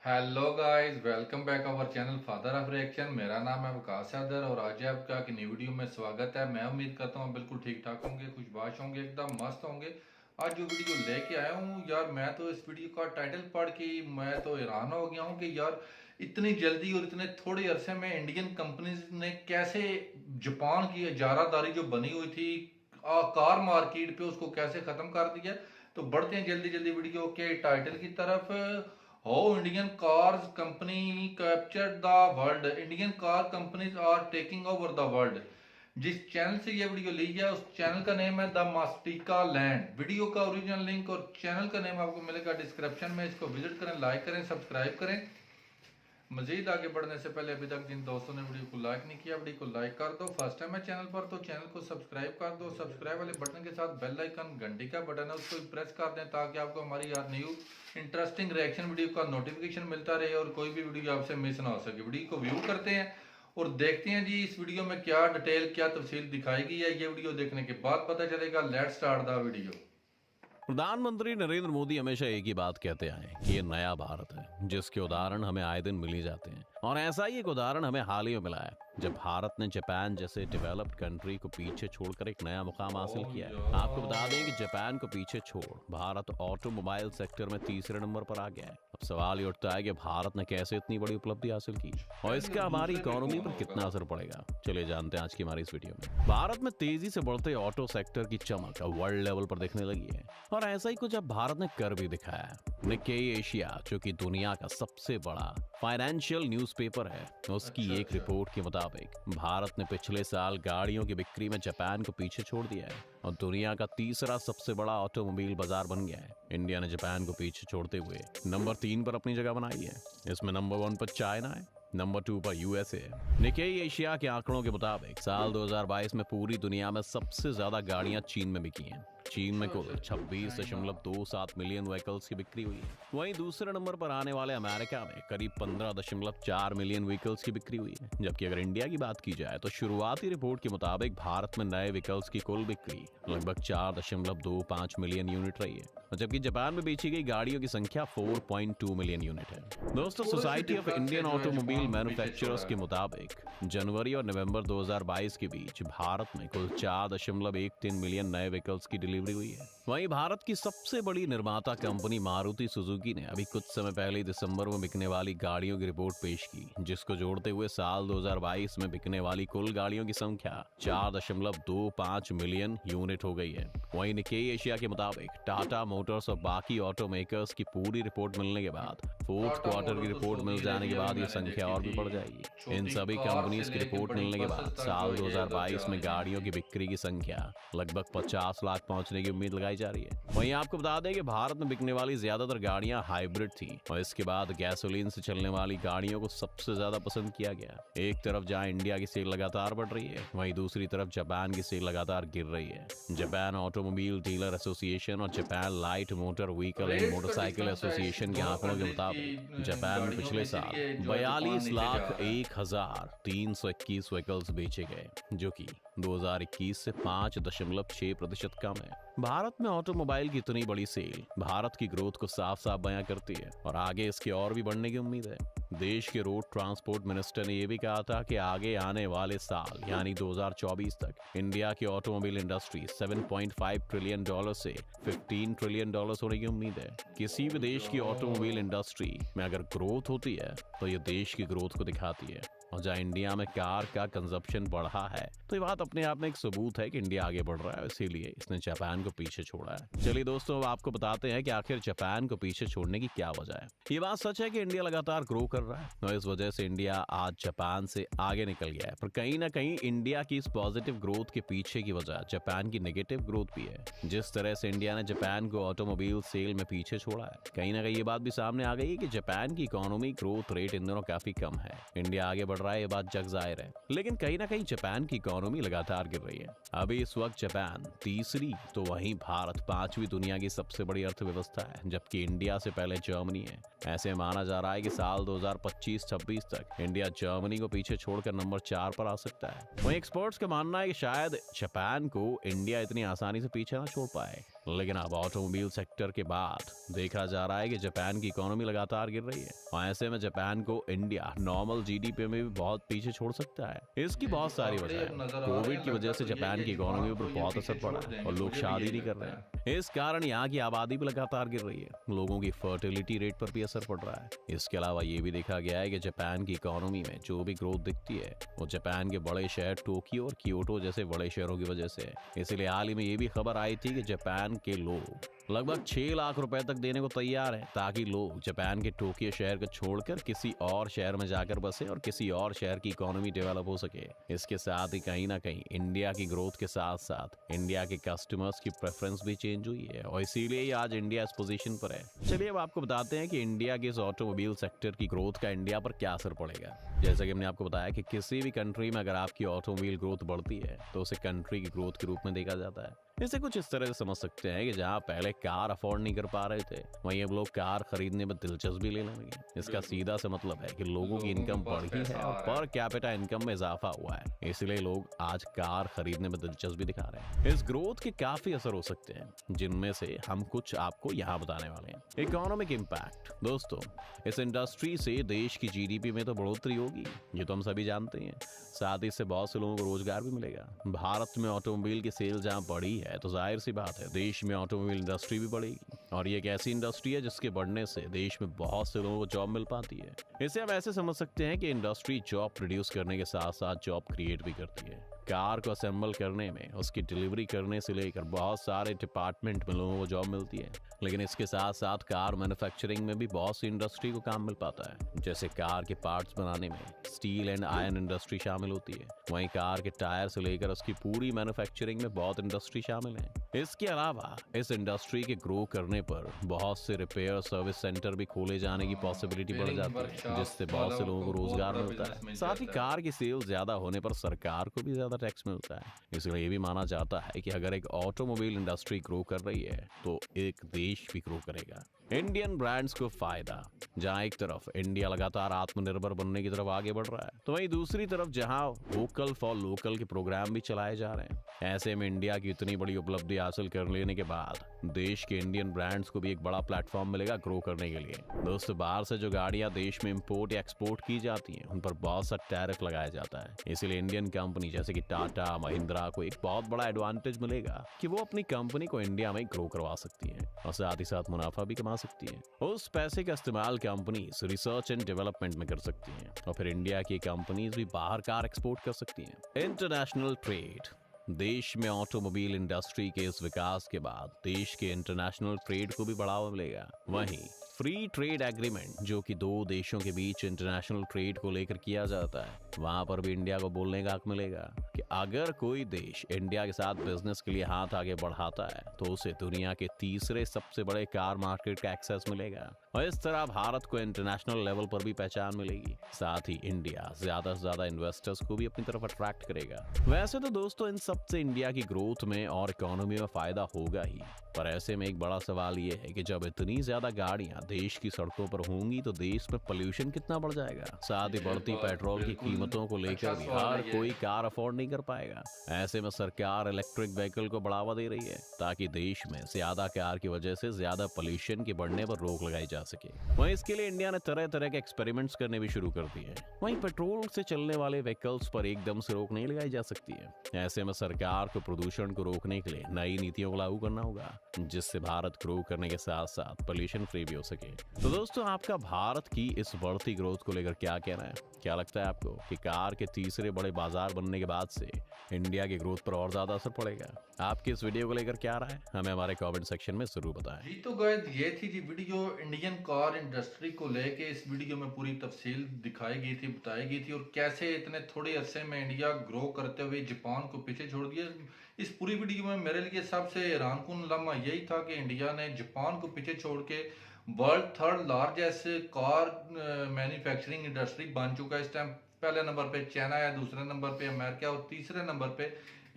Hello guys, welcome back our channel father of reaction. मेरा नाम है वकास हैदर और आज आपका एक न्यू वीडियो में स्वागत है। मैं उम्मीद करता हूँ बिल्कुल ठीक ठाक होंगे, खुशबाश होंगे, एकदम मस्त होंगे। आज जो वीडियो लेके आया हूँ यार, मैं तो इस वीडियो का टाइटल पढ़ के मैं तो हैरान हो गया हूँ कि यार इतनी जल्दी और इतने थोड़े अरसे में इंडियन कंपनीज ने कैसे जापान की इजारादारी जो बनी हुई थी कार मार्केट पे उसको कैसे खत्म कर दिया। तो बढ़ते हैं जल्दी जल्दी वीडियो के टाइटल की तरफ। How Indian cars company captured the world, Indian car companies are taking over the world. जिस चैनल से ये वीडियो ली है उस चैनल का नेम है द मास्टिका लैंड। वीडियो का ओरिजिनल लिंक और चैनल का नेम आपको मिलेगा डिस्क्रिप्शन में। इसको विजिट करें, लाइक करें, सब्सक्राइब करें। मजीद आगे बढ़ने से पहले अभी तक जिन दोस्तों ने वीडियो को लाइक नहीं किया, वीडियो को लाइक कर दो। फर्स्ट टाइम है चैनल पर तो चैनल को सब्सक्राइब कर दो। सब्सक्राइब वाले बटन के साथ बेल आइकन घंटी का बटन है उसको प्रेस कर दें ताकि आपको हमारी यार न्यू इंटरेस्टिंग रिएक्शन वीडियो का नोटिफिकेशन मिलता रहे और कोई भी वीडियो आपसे मिस ना हो सके। वीडियो को व्यू करते हैं और देखते हैं जी इस वीडियो में क्या डिटेल, क्या तफसील दिखाई गई है। ये वीडियो देखने के बाद पता चलेगा। Let's start the video. प्रधानमंत्री नरेंद्र मोदी हमेशा एक ही बात कहते आए हैं कि ये नया भारत है जिसके उदाहरण हमें आए दिन मिल ही जाते हैं। और ऐसा ही एक उदाहरण हमें हाल ही में मिला है जब भारत ने जापान जैसे डेवलप्ड कंट्री को पीछे छोड़कर एक नया मुकाम हासिल किया है। आपको बता दें कि जापान को पीछे छोड़ भारत ऑटोमोबाइल सेक्टर में तीसरे नंबर पर आ गया है। अब सवाल ये उठता है कि भारत ने कैसे इतनी बड़ी उपलब्धि हासिल की और इसका हमारी इकोनॉमी पर कितना असर पड़ेगा। चलिए जानते हैं आज की हमारी इस वीडियो में। भारत में तेजी से बढ़ते ऑटो सेक्टर की चमक अब वर्ल्ड लेवल पर दिखने लगी है और ऐसा ही कुछ अब भारत ने कर भी दिखाया है। निक्केई एशिया जो कि दुनिया का सबसे बड़ा फाइनेंशियल न्यूज़पेपर है, उसकी एक रिपोर्ट के मुताबिक भारत ने पिछले साल गाड़ियों की बिक्री में जापान को पीछे छोड़ दिया है और दुनिया का तीसरा सबसे बड़ा ऑटोमोबाइल बाजार बन गया है। इंडिया ने जापान को पीछे छोड़ते हुए नंबर 3 पर अपनी जगह बनाई है। इसमें नंबर 1 पर चाइना है, नंबर 2 पर यूएसए है। निक्केई एशिया के आंकड़ों के मुताबिक साल 2022 में पूरी दुनिया में सबसे ज्यादा गाड़ियां चीन में बिकी हैं। चीन में कुल 26.27 मिलियन व्हीकल्स की बिक्री हुई है। वहीं दूसरे नंबर पर आने वाले अमेरिका में करीब 15.4 मिलियन व्हीकल्स की बिक्री हुई है। जबकि अगर इंडिया की बात की जाए तो शुरुआती रिपोर्ट के मुताबिक भारत में नए व्हीकल्स की कुल बिक्री लगभग 4.25 मिलियन यूनिट रही है, जबकि जापान में बेची गई गाड़ियों की संख्या 4.2 मिलियन यूनिट है। दोस्तों, society of Indian automobile manufacturers के मुताबिक जनवरी और नवंबर 2022 के बीच भारत में कुल 4.13 मिलियन नए व्हीकल्स की डिलीवरी हुई है। वहीं भारत की सबसे बड़ी निर्माता कंपनी मारुति सुजुकी ने अभी कुछ समय पहले दिसंबर में बिकने वाली गाड़ियों की रिपोर्ट पेश की, जिसको जोड़ते हुए साल 2022 में बिकने वाली कुल गाड़ियों की संख्या 4.25 मिलियन यूनिट हो गई है। वहीं निक्केई एशिया के मुताबिक टाटा मोटर्स और बाकी ऑटो मेकर्स की पूरी रिपोर्ट मिलने के बाद फोर्थ क्वार्टर की रिपोर्ट मिल जाने के बाद ये संख्या और भी बढ़ जाएगी। इन सभी कंपनीज की रिपोर्ट मिलने के बाद साल 2022 में गाड़ियों की बिक्री की संख्या लगभग 50 लाख पहुंचने की उम्मीद लगाई जा रही है। वहीं आपको बता दें कि भारत में बिकने वाली ज्यादातर गाड़ियां हाइब्रिड थी और इसके बाद गैसोलीन से चलने वाली गाड़ियों को सबसे ज्यादा पसंद किया गया। एक तरफ जहां इंडिया की सेल लगातार बढ़ रही है, वहीं दूसरी तरफ जापान की सेल लगातार गिर रही है। जापान ऑटोमोबाइल डीलर एसोसिएशन और Japan light motor vehicle and motorcycle association के आंकड़ों के मुताबिक जापान में पिछले साल 42,01,321 व्हीकल्स बेचे गए, जो कि 2021 से 5.6% कम है। भारत में ऑटोमोबाइल की इतनी बड़ी सेल भारत की ग्रोथ को साफ साफ बयां करती है और आगे इसके और भी बढ़ने की उम्मीद है। देश के रोड ट्रांसपोर्ट मिनिस्टर ने यह भी कहा था कि आगे आने वाले साल यानी 2024 तक इंडिया की ऑटोमोबाइल इंडस्ट्री $7.5 ट्रिलियन से $15 ट्रिलियन होने की उम्मीद है। किसी भी देश की ऑटोमोबाइल इंडस्ट्री में अगर ग्रोथ होती है तो ये देश की ग्रोथ को दिखाती है। और जहाँ इंडिया में कार का कंजप्शन बढ़ा है तो ये बात अपने आप में एक सबूत है कि इंडिया आगे बढ़ रहा है, इसीलिए इसने जापान को पीछे छोड़ा है। चलिए दोस्तों, अब आपको बताते हैं कि आखिर जापान को पीछे छोड़ने की क्या वजह है। ये बात सच है कि इंडिया लगातार ग्रो कर रहा है और इस वजह से इंडिया आज जापान से आगे निकल गया है, पर कहीं ना कहीं इंडिया की इस पॉजिटिव ग्रोथ के पीछे की वजह जापान की नेगेटिव ग्रोथ भी है। जिस तरह से इंडिया ने जापान को ऑटोमोबाइल सेल में पीछे छोड़ा है, कहीं ना कहीं ये बात भी सामने आ गई है कि जापान की इकोनॉमी ग्रोथ रेट इन दोनों काफी कम है। इंडिया आगे बढ़ रहा है, ये बात जग जाहिर है, लेकिन कहीं ना कहीं जापान की इकोनॉमी लगातार गिर रही है। अभी इस वक्त जापान तीसरी तो वहीं भारत 5वीं दुनिया की सबसे बड़ी अर्थव्यवस्था है, जबकि इंडिया से पहले जर्मनी है। ऐसे माना जा रहा है कि साल 2025-26 तक इंडिया जर्मनी को पीछे छोड़कर नंबर 4 पर आ सकता है। वहीं एक्सपर्ट्स का मानना है कि शायद जापान को इंडिया इतनी आसानी से पीछे ना छोड़ पाए, लेकिन अब ऑटोमोबाइल सेक्टर के बाद देखा जा रहा है कि जापान की इकोनॉमी लगातार गिर रही है और ऐसे में जापान को इंडिया नॉर्मल जीडीपी में भी बहुत पीछे छोड़ सकता है। इसकी जी, बहुत जो सारी आंकड़े वजह अब है। नजर आ रहे कोविड हैं की वजह लगता से तो जापान यही की है, इकोनॉमी जापान पर को ये बहुत पीछे असर पड़ा छोड़ है देंगे, और लोग मुझे भी शादी यही नहीं कर लगता रहे है। हैं। इस कारण यहाँ की आबादी भी लगातार गिर रही है, लोगों की फर्टिलिटी रेट पर भी असर पड़ रहा है। इसके अलावा ये भी देखा गया है कि जापान की इकोनॉमी में जो भी ग्रोथ दिखती है वो जापान के बड़े शहर टोक्यो और क्योटो जैसे बड़े शहरों की वजह से है। इसलिए हाल ही में ये भी खबर आई थी कि जापान के लोग लगभग 6 लाख रुपए तक देने को तैयार हैं ताकि लोग जापान के टोक्यो शहर को छोड़कर किसी और शहर में जाकर बसे और किसी और शहर की इकोनॉमी डेवलप हो सके। इसके साथ ही कहीं ना कहीं इंडिया की ग्रोथ के साथ साथ इंडिया के कस्टमर्स की प्रेफरेंस भी चेंज हुई है और इसीलिए ही आज इंडिया इस पोजीशन पर है। चलिए अब आपको बताते हैं कि इंडिया के इस ऑटोमोबाइल सेक्टर की ग्रोथ का इंडिया पर क्या असर पड़ेगा। जैसा कि हमने आपको बताया कि किसी भी कंट्री में अगर आपकी ऑटोमोबाइल ग्रोथ बढ़ती है तो उसे कंट्री की ग्रोथ के रूप में देखा जाता है। इसे कुछ इस तरह से समझ सकते हैं कि जहाँ पहले कार अफोर्ड नहीं कर पा रहे थे वहीं अब लोग कार खरीदने में दिलचस्पी लेने लगे। इसका सीधा सा मतलब है कि लोगों की इनकम के पास बढ़ी पैसा है आ और रहा है। पर कैपिटा इनकम में इजाफा हुआ है, इसलिए लोग आज कार खरीदने में दिलचस्पी दिखा रहे हैं। इस ग्रोथ के काफी असर हो सकते हैं जिनमें से हम कुछ आपको यहाँ बताने वाले हैं। Economic impact. दोस्तों, इस इंडस्ट्री से देश की जीडीपी में तो बढ़ोतरी होगी, ये तो हम सभी जानते हैं। साथ ही इससे बहुत से लोगों को रोजगार भी मिलेगा। भारत में ऑटोमोबाइल की सेल जहाँ बढ़ी है तो जाहिर सी बात है देश में ऑटोमोबाइल इंडस्ट्री भी बढ़ेगी और ये एक ऐसी इंडस्ट्री है जिसके बढ़ने से देश में बहुत से लोगों को जॉब मिल पाती है। इसे हम ऐसे समझ सकते हैं कि इंडस्ट्री जॉब प्रोड्यूस करने के साथ साथ जॉब क्रिएट भी करती है। कार को असेंबल करने में, उसकी डिलीवरी करने से लेकर बहुत सारे डिपार्टमेंट में लोगों को जॉब मिलती है। लेकिन इसके साथ साथ कार मैन्युफैक्चरिंग में भी बहुत सी इंडस्ट्री को काम मिल पाता है। जैसे कार के पार्ट्स बनाने में स्टील एंड आयरन इंडस्ट्री शामिल होती है, वहीं कार के टायर से लेकर उसकी पूरी मैन्युफैक्चरिंग में बहुत इंडस्ट्री शामिल है। इसके अलावा इस इंडस्ट्री के ग्रो करने पर बहुत से रिपेयर सर्विस सेंटर भी खोले जाने की पॉसिबिलिटी बढ़ रिपेयरिंग जाती है, वर्कशॉप जिससे बहुत से वालों लोगों को को बहुत रोजगार बड़ा मिलता बिजनेस है। मिल साथ ही जाता है। कार की सेल ज्यादा होने पर सरकार को भी ज्यादा टैक्स मिलता है। इसलिए ये भी माना जाता है कि अगर एक ऑटोमोबाइल इंडस्ट्री ग्रो कर रही है तो एक देश भी ग्रो करेगा। इंडियन ब्रांड्स को फायदा। जहां एक तरफ इंडिया लगातार आत्मनिर्भर बनने की तरफ आगे बढ़ रहा है तो वहीं दूसरी तरफ जहां वोकल फॉर लोकल के प्रोग्राम भी चलाए जा रहे हैं। ऐसे में इंडिया की इतनी बड़ी उपलब्धि हासिल कर लेने के बाद देश के इंडियन ब्रांड्स को भी एक बड़ा प्लेटफॉर्म मिलेगा ग्रो करने के लिए। दोस्तों, बाहर से जो गाड़ियां देश में इंपोर्ट या एक्सपोर्ट की जाती हैं उन पर बहुत सा टैरिफ लगाया जाता है। इसलिए इंडियन कंपनी जैसे कि टाटा, महिंद्रा को एक बहुत बड़ा एडवांटेज मिलेगा कि वो अपनी कंपनी को इंडिया में ग्रो करवा सकती है और साथ ही साथ मुनाफा भी कमा सकती है। उस पैसे का इस्तेमाल कंपनी रिसर्च एंड डेवलपमेंट में कर सकती है और फिर इंडिया की कंपनीज भी बाहर कार एक्सपोर्ट कर सकती हैं। International trade. देश में ऑटोमोबाइल इंडस्ट्री के इस विकास के बाद देश के इंटरनेशनल ट्रेड को भी बढ़ावा मिलेगा। वहीं फ्री ट्रेड एग्रीमेंट जो कि दो देशों के बीच इंटरनेशनल ट्रेड को लेकर किया जाता है, वहां पर भी इंडिया को बोलने का हक मिलेगा कि अगर कोई देश इंडिया के साथ बिजनेस के लिए हाथ आगे बढ़ाता है तो उसे दुनिया के तीसरे सबसे बड़े कार मार्केट का एक्सेस मिलेगा और इस तरह भारत को इंटरनेशनल लेवल पर भी पहचान मिलेगी। साथ ही इंडिया ज्यादा से ज्यादा इन्वेस्टर्स को भी अपनी तरफ अट्रैक्ट करेगा। वैसे तो दोस्तों, इन सब से इंडिया की ग्रोथ में और इकोनॉमी में फायदा होगा ही, पर ऐसे में एक बड़ा सवाल ये है कि जब इतनी ज्यादा गाड़ियां देश की सड़कों पर होंगी तो देश में पोल्यूशन कितना बढ़ जाएगा। साथ ही बढ़ती पेट्रोल की कीमतों को लेकर भी हर कोई कार अफोर्ड नहीं कर पाएगा। ऐसे में सरकार इलेक्ट्रिक व्हीकल को बढ़ावा दे रही है ताकि देश में ज्यादा कार की वजह से ज्यादा पोल्यूशन के बढ़ने पर रोक लगाई जा सके। वहीं इसके लिए इंडिया ने तरह तरह के एक्सपेरिमेंट्स करने भी शुरू कर दिए हैं। वहीं पेट्रोल से चलने वाले व्हीकल्स पर एकदम से रोक नहीं लगाई जा सकती है। ऐसे में सरकार को प्रदूषण को रोकने के लिए नई नीतियों को लागू करना होगा जिससे भारत ग्रो करने के साथ साथ पोल्यूशन फ्री भी हो सके। तो दोस्तों, आपका भारत की इस बढ़ती ग्रोथ को लेकर क्या कहना है? क्या लगता है आपको कि कार के तीसरे बड़े बाजार बनने के बाद से इंडिया की ग्रोथ पर और ज्यादा असर पड़ेगा? आपकी इस वीडियो को लेकर क्या राय है, हमें हमारे कमेंट सेक्शन में जरूर बताएं। जी तो गाइस, ये थी जी वीडियो इंडियन कार इंडस्ट्री को लेके। इस वीडियो में पूरी तफसील दिखाई गई थी, बताई गई थी और कैसे इतने थोड़े अरसे में इंडिया ग्रो करते हुए जापान को पीछे छोड़ दिया। इस पूरी वीडियो में मेरे लिए सबसे हैरानकुन लम्हा यही था कि इंडिया ने जापान को पीछे छोड़ के world third largest car manufacturing industry बन चुका है। इस टाइम पहले नंबर पे चाइना है, दूसरे नंबर पे अमेरिका और तीसरे नंबर पे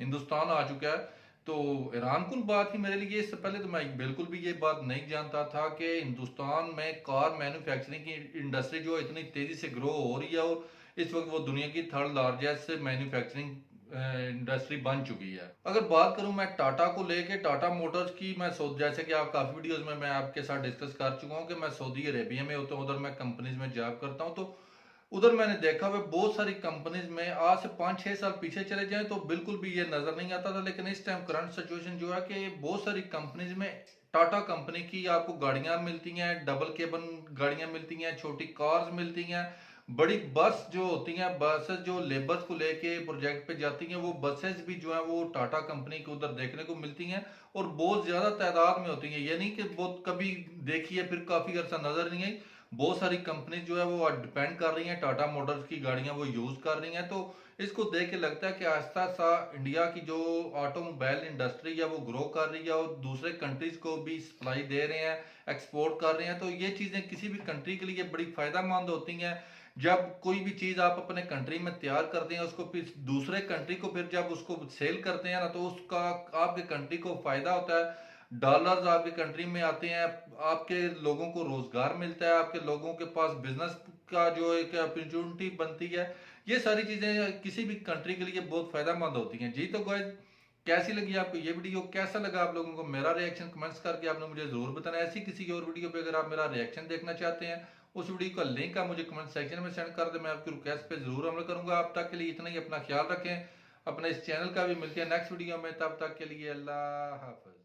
हिंदुस्तान आ चुका है। तो हैरानकुन बात ही मेरे लिए, इससे पहले तो मैं बिल्कुल भी ये बात नहीं जानता था कि हिंदुस्तान में कार मैन्युफैक्चरिंग की इंडस्ट्री जो इतनी तेजी से ग्रो हो रही है और इस वक्त वो दुनिया की थर्ड लार्जेस्ट मैन्युफैक्चरिंग इंडस्ट्री बन चुकी है। अगर बात करूं मैं टाटा को लेके, टाटा मोटर्स की, मैं जैसे कि आप काफी वीडियोस में मैं आपके साथ डिस्कस कर चुका हूं कि मैं सऊदी अरेबिया में होता हूं, उधर मैं कंपनीज में जॉब करता हूं। तो उधर मैंने देखा हुआ बहुत सारी कंपनीज में आज से 5-6 साल पीछे चले जाएं तो बिल्कुल भी ये नजर नहीं आता था, लेकिन इस टाइम करंट सिचुएशन जो है कि बहुत सारी कंपनीज में टाटा कंपनी की आपको गाड़ियां मिलती हैं, डबल केबन गाड़ियां मिलती हैं, छोटी कार्स मिलती हैं, बड़ी बस जो होती हैं, बसेस जो लेबर्स को लेके प्रोजेक्ट पे जाती हैं, वो बसेस भी जो है वो टाटा कंपनी के उधर देखने को मिलती हैं और बहुत ज्यादा तादाद में होती हैं। ये नहीं कि बहुत कभी देखी है फिर काफी अर्सा नजर नहीं आई। बहुत सारी कंपनी जो है वो डिपेंड कर रही हैं, टाटा मोटर्स की गाड़ियां वो यूज कर रही हैं। तो इसको देख के लगता है कि आहिस्ता सा इंडिया की जो ऑटोमोबाइल इंडस्ट्री है वो ग्रो कर रही है और दूसरे कंट्रीज को भी सप्लाई दे रहे हैं, एक्सपोर्ट कर रहे हैं। तो ये चीजें किसी भी कंट्री के लिए बड़ी फायदेमंद होती हैं। जब कोई भी चीज आप अपने कंट्री में तैयार करते हैं, उसको फिर दूसरे कंट्री को फिर जब उसको सेल करते हैं ना, तो उसका आपके कंट्री को फायदा होता है, डॉलर्स आपके कंट्री में आते हैं, आपके लोगों को रोजगार मिलता है, आपके लोगों के पास बिजनेस का जो एक अपॉर्चुनिटी बनती है। ये सारी चीजें किसी भी कंट्री के लिए बहुत फायदेमंद होती हैं। जी तो गाइस, कैसी लगी आपको ये वीडियो, कैसा लगा आप लोगों को मेरा रिएक्शन, कमेंट्स करके आपने मुझे जरूर बताना। ऐसी किसी और वीडियो पे अगर आप मेरा रिएक्शन देखना चाहते हैं, उस वीडियो का लिंक आप मुझे कमेंट सेक्शन में सेंड कर दे, मैं आपकी रिक्वेस्ट पे जरूर अमल करूंगा। अब तक के लिए इतना ही, अपना ख्याल रखें, अपने इस चैनल का भी। मिलते हैं नेक्स्ट वीडियो में, तब तक के लिए अल्लाह हाफिज।